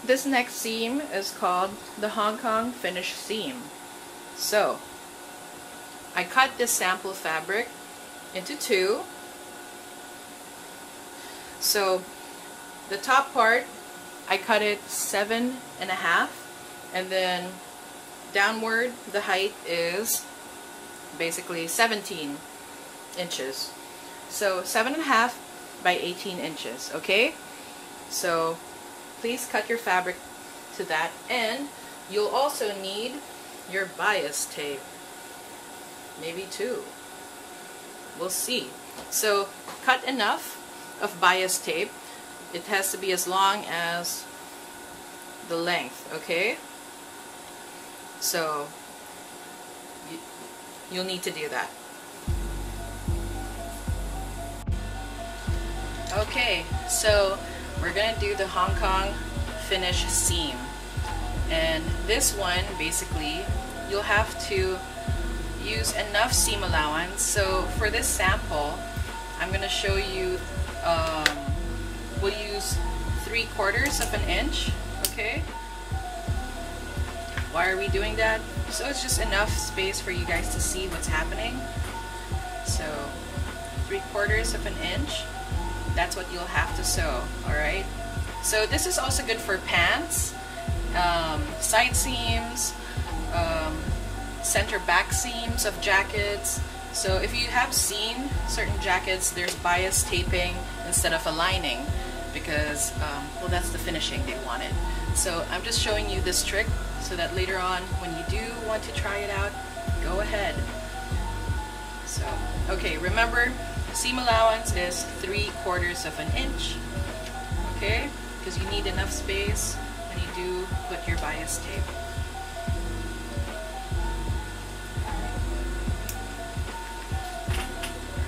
This next seam is called the Hong Kong Finish Seam. So, I cut this sample fabric into two. So, the top part, I cut it 7.5, and then downward, the height is basically 17 inches. So 7.5 by 18 inches, okay? So please cut your fabric to that, and you'll also need your bias tape. Maybe two. We'll see. So cut enough of bias tape. It has to be as long as the length, okay? So you'll need to do that. Okay, so we're gonna do the Hong Kong Finish Seam, and this one basically you'll have to use enough seam allowance. So for this sample, I'm gonna show you. We'll use 3/4 of an inch. Okay. Why are we doing that? So it's just enough space for you guys to see what's happening. So 3/4 of an inch. That's what you'll have to sew, alright? So this is also good for pants, side seams, center back seams of jackets. So if you have seen certain jackets, there's bias taping instead of a lining because, well, that's the finishing they wanted. So I'm just showing you this trick so that later on when you do want to try it out, go ahead. So, okay, remember, seam allowance is 3/4 of an inch, okay? Because you need enough space when you do put your bias tape.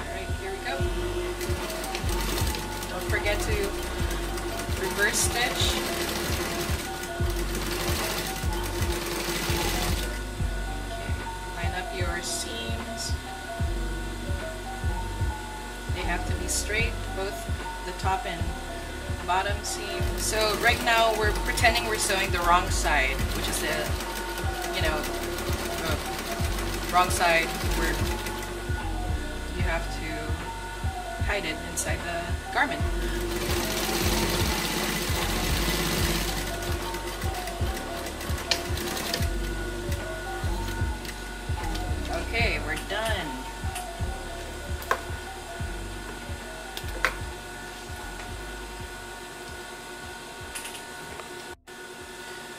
Alright, here we go. Don't forget to reverse stitch. Okay, line up your seams. Have to be straight, both the top and bottom seam. So right now we're pretending we're sewing the wrong side, which is the, you know, the wrong side where you have to hide it inside the garment. Okay, we're done.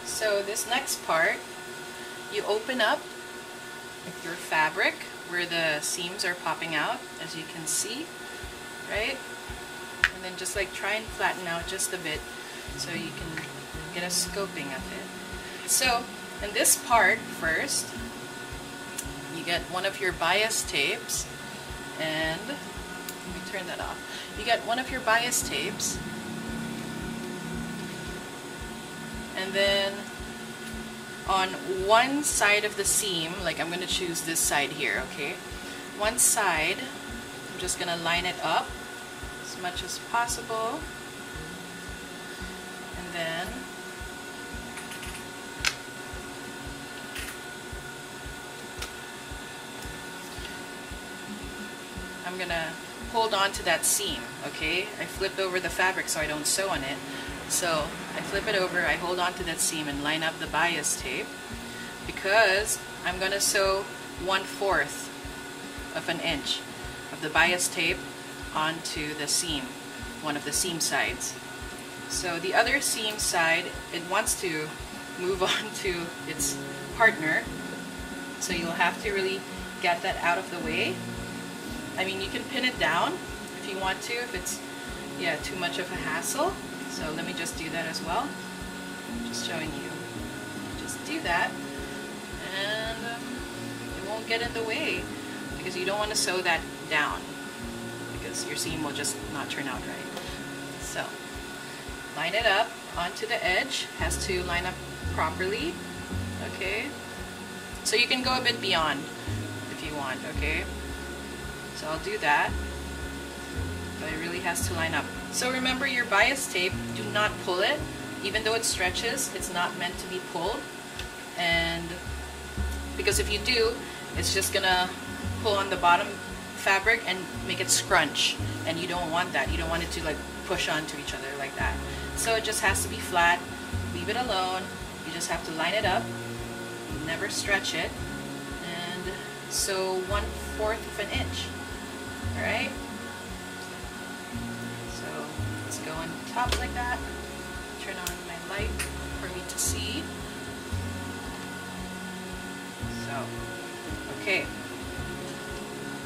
So this next part, you open up your fabric where the seams are popping out, as you can see, right? And then just like try and flatten out just a bit so you can get a scoping of it. So in this part first, you get one of your bias tapes, and let me turn that off. You get one of your bias tapes, and then on one side of the seam, like I'm going to choose this side here, okay? One side, I'm just going to line it up as much as possible, and then I'm going to hold on to that seam, okay? I flipped over the fabric so I don't sew on it. So I flip it over, I hold on to that seam and line up the bias tape because I'm going to sew 1/4 of an inch of the bias tape onto the seam, one of the seam sides. So the other seam side, it wants to move on to its partner, so you'll have to really get that out of the way. I mean, you can pin it down if you want to, if it's, yeah, too much of a hassle. So let me just do that as well. Just showing you. Just do that, and it won't get in the way because you don't want to sew that down because your seam will just not turn out right. So line it up onto the edge. Has to line up properly. Okay. So you can go a bit beyond if you want. Okay. So I'll do that. But it really has to line up. So remember your bias tape, do not pull it. Even though it stretches, it's not meant to be pulled. And because if you do, it's just gonna pull on the bottom fabric and make it scrunch, and you don't want that. You don't want it to like push onto each other like that. So it just has to be flat. Leave it alone. You just have to line it up. Never stretch it. And so 1/4 of an inch. Alright? So let's go on top like that. Turn on my light for me to see. So, okay.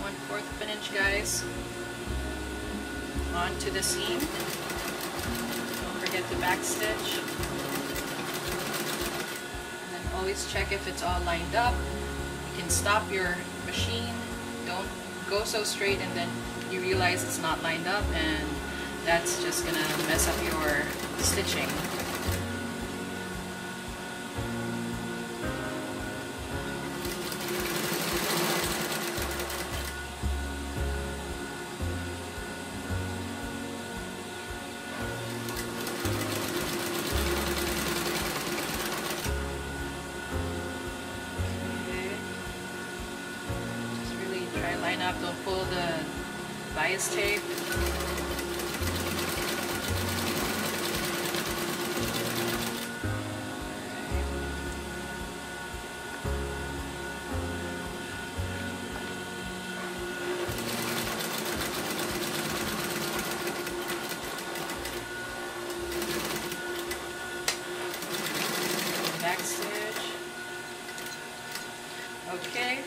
1/4 of an inch, guys. Onto the seam. Don't forget to back stitch. And then always check if it's all lined up. You can stop your machine. Don't go so straight and then you realize it's not lined up, and that's just gonna mess up your stitching. Line up, don't pull the bias tape. Back stitch. Okay,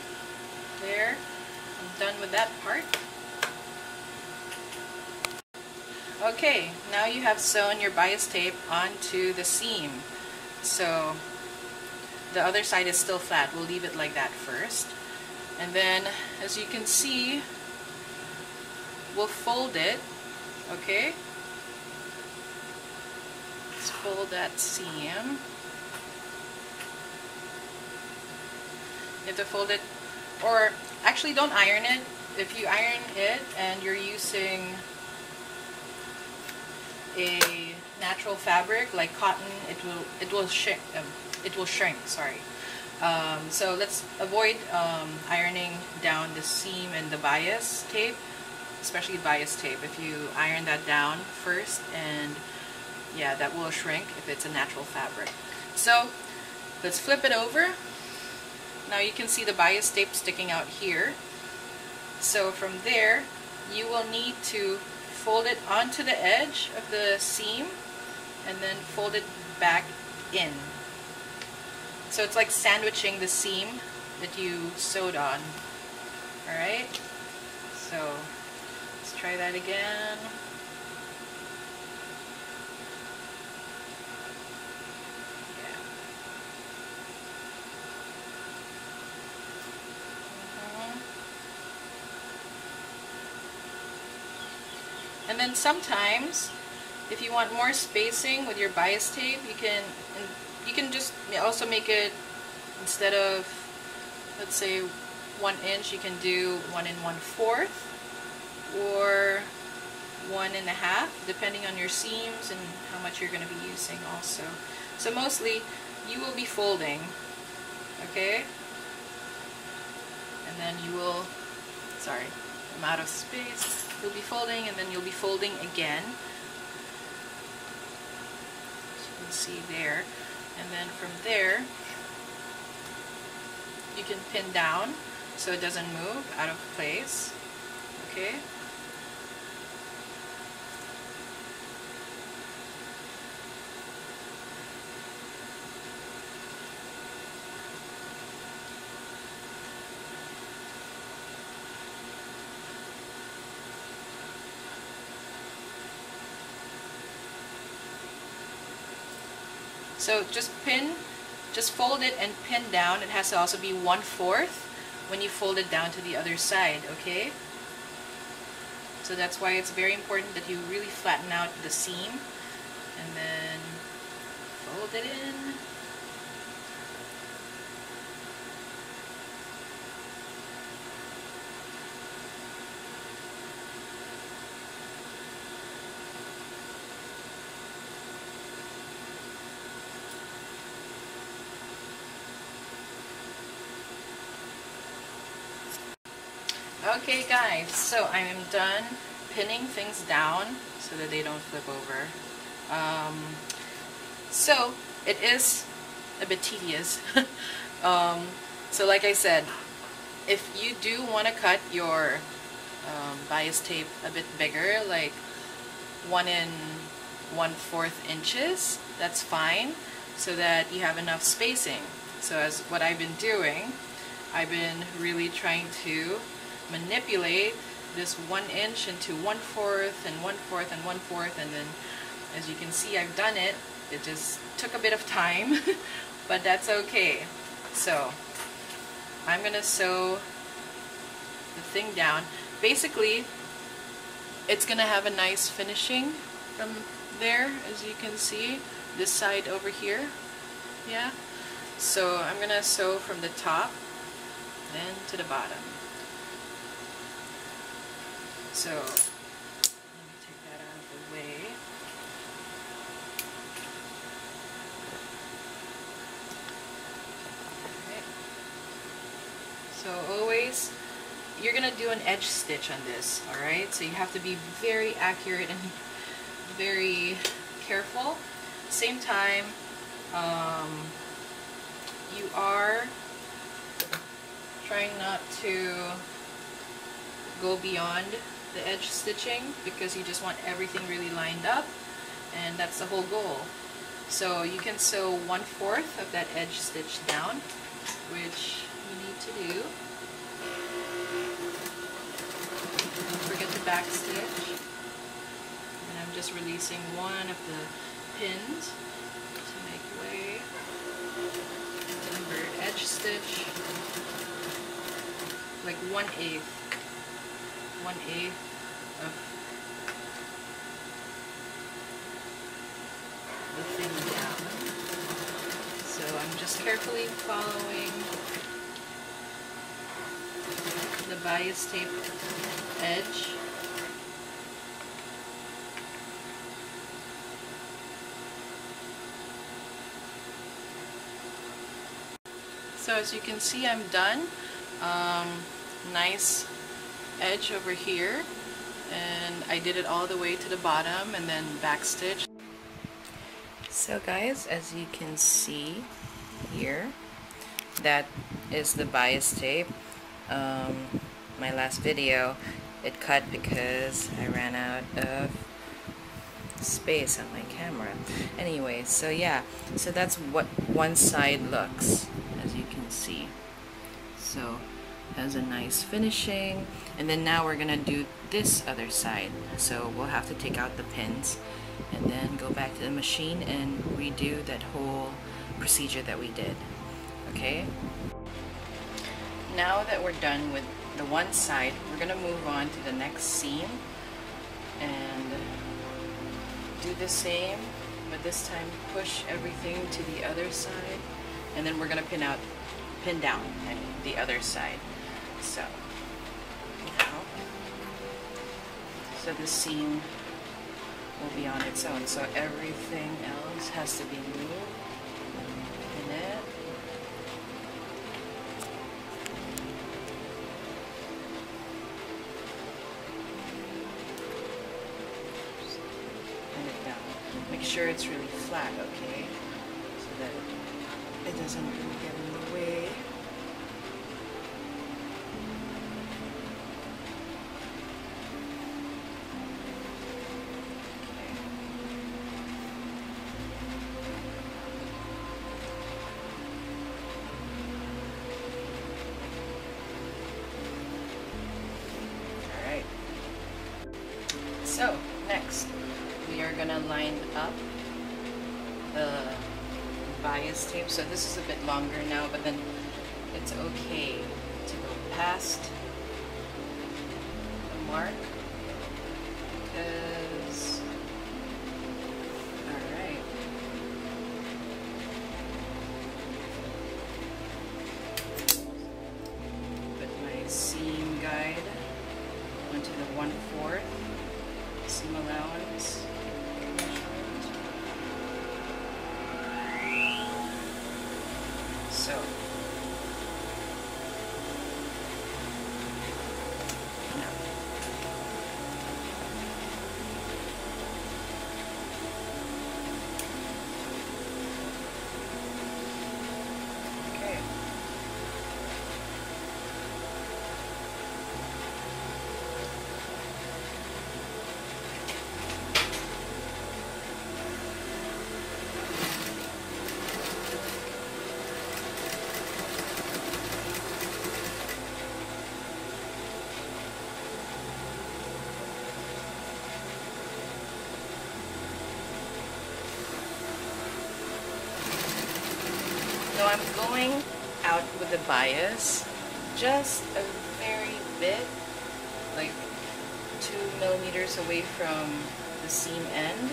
there. Done with that part. Okay, now you have sewn your bias tape onto the seam. So the other side is still flat. We'll leave it like that first. And then, as you can see, we'll fold it. Okay? Let's fold that seam. You have to fold it, or actually don't iron it. If you iron it and you're using a natural fabric like cotton, it will shrink. Sorry. So let's avoid ironing down the seam and the bias tape, especially bias tape. If you iron that down first, and yeah, that will shrink if it's a natural fabric. So let's flip it over. Now you can see the bias tape sticking out here. So from there, you will need to fold it onto the edge of the seam and then fold it back in. So it's like sandwiching the seam that you sewed on. Alright? So let's try that again. And then sometimes, if you want more spacing with your bias tape, you can just also make it, instead of, let's say, 1 inch, you can do 1 1/4 or 1 1/2, depending on your seams and how much you're going to be using also. So mostly, you will be folding, okay? And then you will, sorry, I'm out of space. You'll be folding, and then you'll be folding again. As you can see there. And then from there, you can pin down so it doesn't move out of place. Okay? So just fold it and pin down. It has to also be 1/4 when you fold it down to the other side, okay? So that's why it's very important that you really flatten out the seam and then fold it in. Okay guys, so I am done pinning things down so that they don't flip over. So it is a bit tedious. So like I said, if you do want to cut your bias tape a bit bigger, like 1 1/4 inches, that's fine, so that you have enough spacing. So as what I've been doing, I've been really trying to manipulate this 1 inch into 1/4 and 1/4 and 1/4, and then as you can see I've done it. It just took a bit of time, but that's okay. So I'm gonna sew the thing down. Basically it's gonna have a nice finishing from there, as you can see, this side over here. Yeah, so I'm gonna sew from the top then to the bottom. So let me take that out of the way. Okay. So always you're gonna do an edge stitch on this, alright? So you have to be very accurate and very careful. Same time, you are trying not to go beyond the edge stitching, because you just want everything really lined up, and that's the whole goal. So you can sew 1/4 of that edge stitch down, which you need to do. Don't forget the back stitch. And I'm just releasing one of the pins to make way. Remember, edge stitch like 1/8 of the thing down. So I'm just carefully following the bias tape edge. So as you can see, I'm done. Nice edge over here, and I did it all the way to the bottom and then back stitch. So guys, as you can see here, that is the bias tape. My last video, it cut because I ran out of space on my camera. Anyway, so yeah, so that's what one side looks, as you can see. So has a nice finishing, and then now we're gonna do this other side. So we'll have to take out the pins and then go back to the machine and redo that whole procedure that we did. Okay, now that we're done with the one side, we're gonna move on to the next seam and do the same, but this time push everything to the other side, and then we're gonna pin down the other side. So now, so the seam will be on its own, so everything else has to be moved in it. Pin it down. Make sure it's really flat, okay? So that it doesn't really get in the way. So next we are gonna line up the bias tape. So this is a bit longer now, but then it's okay to go past the mark, because alright, put my seam guide onto the 1/4 seam allowance. So So I'm going out with the bias just a very bit, like 2 millimeters away from the seam end,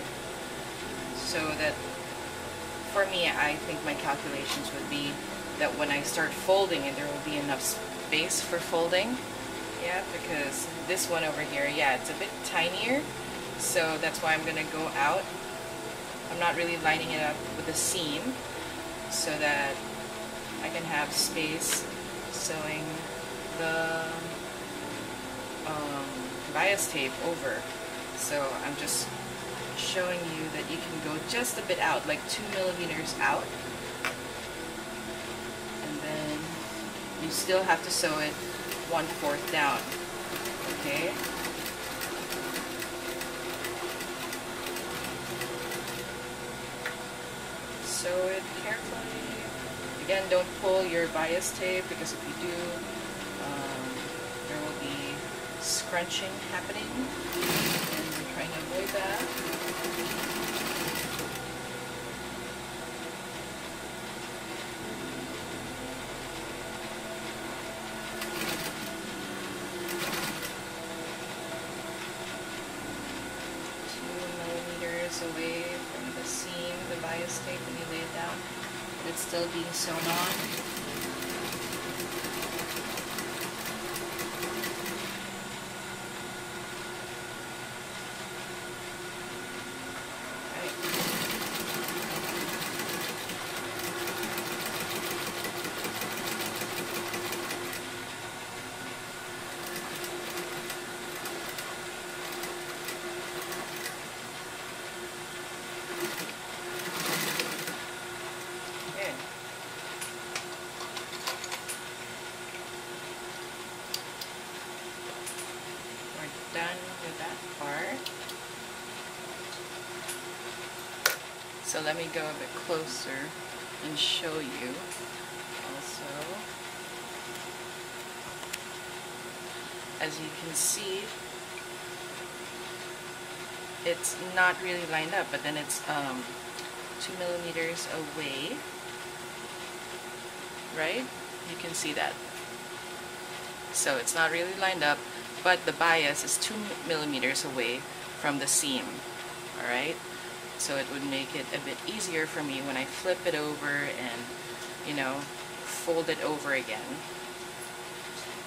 so that for me, I think my calculations would be that when I start folding it, there will be enough space for folding. Yeah, because this one over here, yeah, it's a bit tinier, so that's why I'm gonna go out. I'm not really lining it up with the seam so that I can have space sewing the bias tape over. So I'm just showing you that you can go just a bit out, like 2 millimeters out, and then you still have to sew it 1/4 down. Okay. Sew it carefully. Again, don't pull your bias tape, because if you do, there will be scrunching happening, and we're trying to avoid that. Away from the seam, the bias tape, when you lay it down, but it's still being sewn on. Done with that part. So let me go a bit closer and show you also. As you can see, it's not really lined up, but then it's 2 millimeters away, right? You can see that. So it's not really lined up, but the bias is 2 millimeters away from the seam. Alright, so it would make it a bit easier for me when I flip it over and, you know, fold it over again.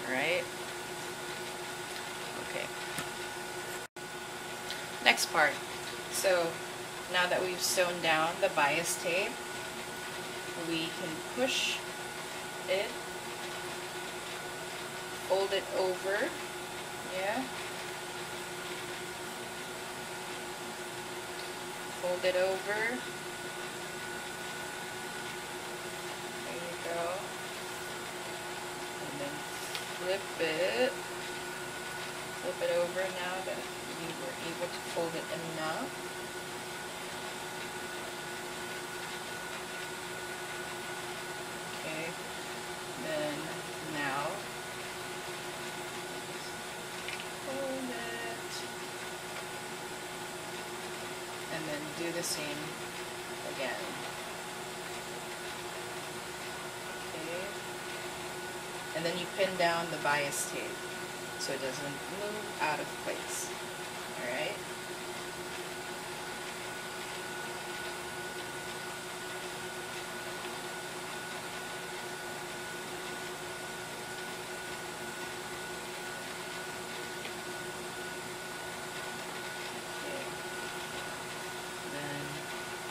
Alright, okay. Next part. So now that we've sewn down the bias tape, we can push it, fold it over. Yeah. Fold it over. There you go. And then flip it. Flip it over now that you were able to fold it enough. Okay. Then now and then do the same again. Okay. And then you pin down the bias tape so it doesn't move out of place. Alright?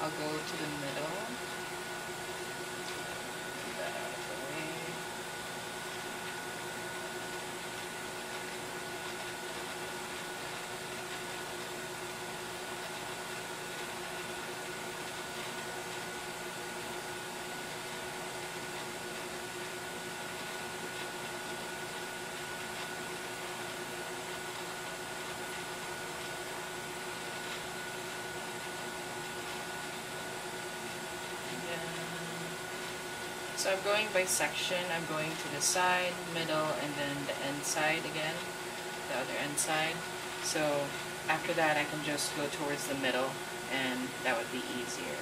I'll go to the middle. Get that out of the way. So I'm going by section. I'm going to the side, middle, and then the end side again, the other end side. So after that I can just go towards the middle, and that would be easier.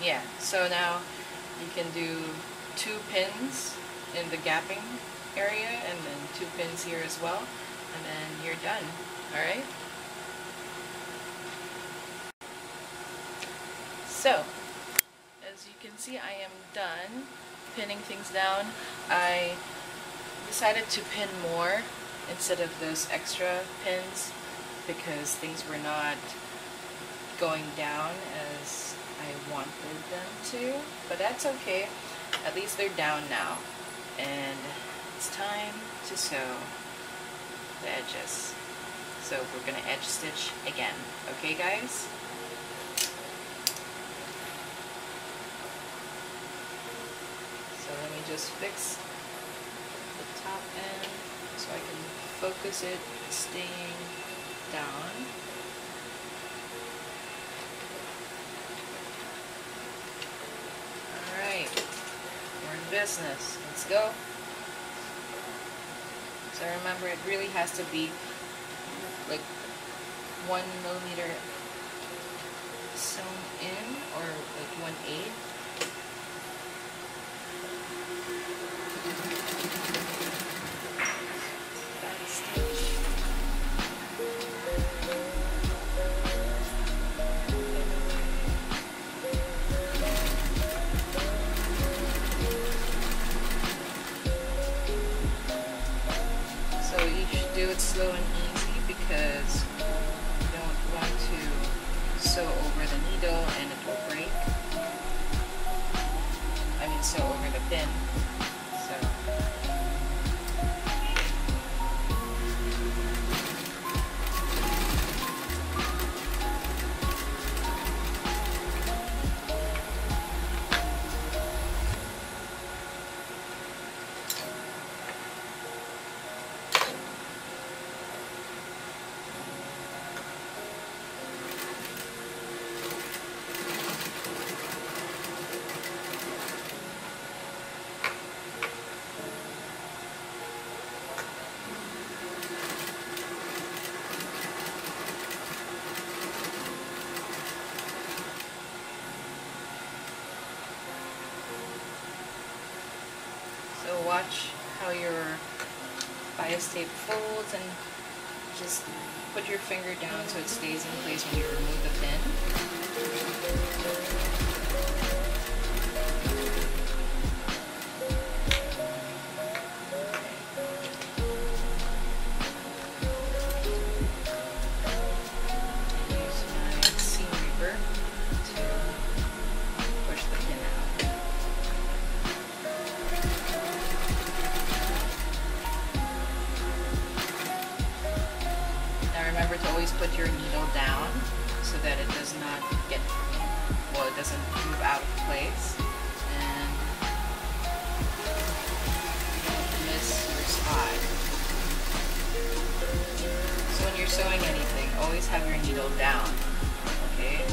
Yeah, so now you can do 2 pins in the gapping area and then 2 pins here as well, and then you're done. Alright? So, as you can see, I am done pinning things down. I decided to pin more instead of those extra pins because things were not going down as I wanted them to, but that's okay. At least they're down now, and it's time to sew the edges. So we're gonna edge stitch again. Okay, guys? So let me just fix the top end so I can focus it staying down. Alright, we're in business. Let's go. So remember, it really has to be like 1 millimeter sewn in, or like 1/8. Do it slow and easy because you don't want to sew over the needle and it will break. I mean, sew over the pin. So watch how your bias tape folds and just put your finger down so it stays in place when you remove the pin. Use my seam reaper to push the pin out. Remember to always put your needle down so that it does not get, well, it doesn't move out of place, and you don't miss your spot. So when you're sewing anything, always have your needle down, okay?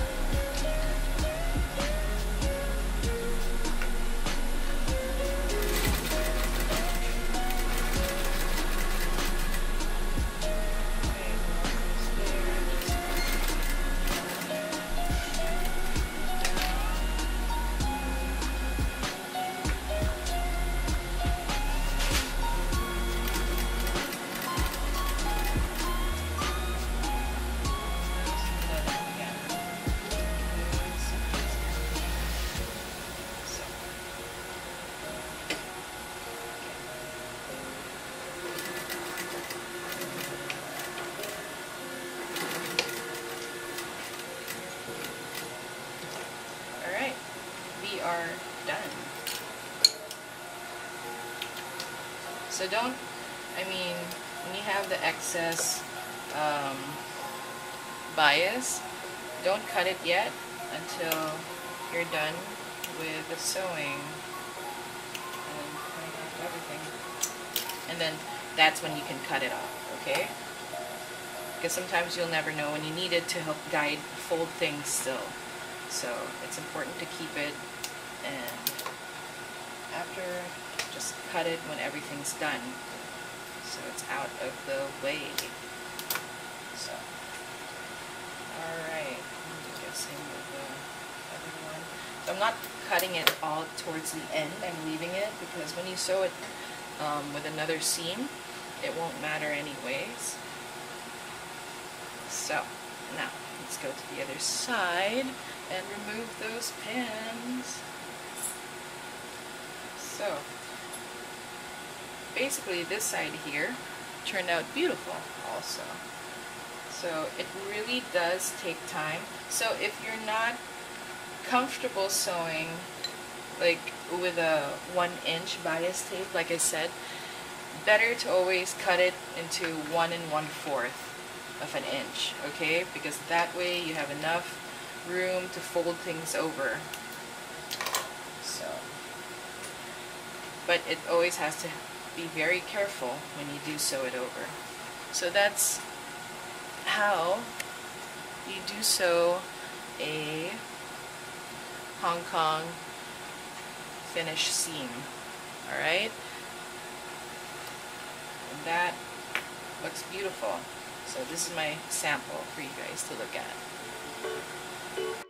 Are done. So don't, I mean, when you have the excess bias, don't cut it yet until you're done with the sewing and everything. And then that's when you can cut it off, okay? Because sometimes you'll never know when you need it to help guide fold things still. So it's important to keep it, and after, just cut it when everything's done so it's out of the way. So alright, I'm guessing with the other one. So I'm not cutting it all towards the end. I'm leaving it because when you sew it with another seam, it won't matter anyways. So now let's go to the other side and remove those pins. So basically this side here turned out beautiful also. So it really does take time. So if you're not comfortable sewing like with a 1-inch bias tape, like I said, better to always cut it into 1 1/4 of an inch, okay? Because that way you have enough room to fold things over. So, but it always has to be very careful when you do sew it over. So that's how you do sew a Hong Kong finish seam. Alright? And that looks beautiful. So this is my sample for you guys to look at.